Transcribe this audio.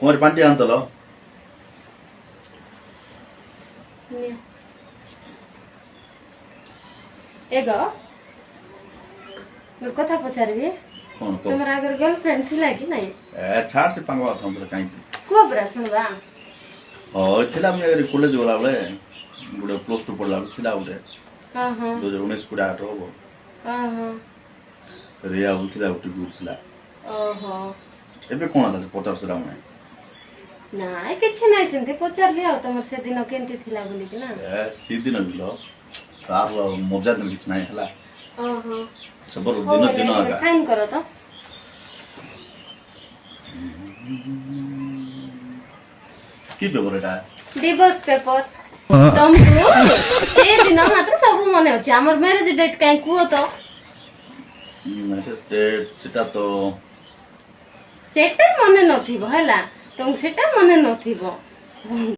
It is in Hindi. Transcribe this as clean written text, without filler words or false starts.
कुमारी पांटी आंतलो एगो मोर कथा पचारबी कौन को तुमरा अगर गर्लफ्रेंड थिला कि नहीं ए छाड़ से पंगवा था हमरे काई को बरा सुनबा ओ थिला मैं अगर कॉलेज वाला बले गुडे प्लस 2 पढ़ला थिला गुडे हां हां 2019 गुडे आटो हो हां हां रिया उथिला उठी गुरथिला ओहो एबे कोन आला 50 राउंड नाइ किछि नाइ सेंते पचारली आ तमर से दिन केंती थिला बोली कि ना ए सीदिन बिलो तार मजा दिन किछ नाही हला ओहो सबर दिन दिन आगा साइन करो तो की पेपर एटा डिवोर्स पेपर तुमको से दिन मात्र सब मने अछि हमर मैरिज डेट काई कुओ तो मैटर डेट सेटा तो सेटा मने नथिबो हला तुम सेटा मने नथिबो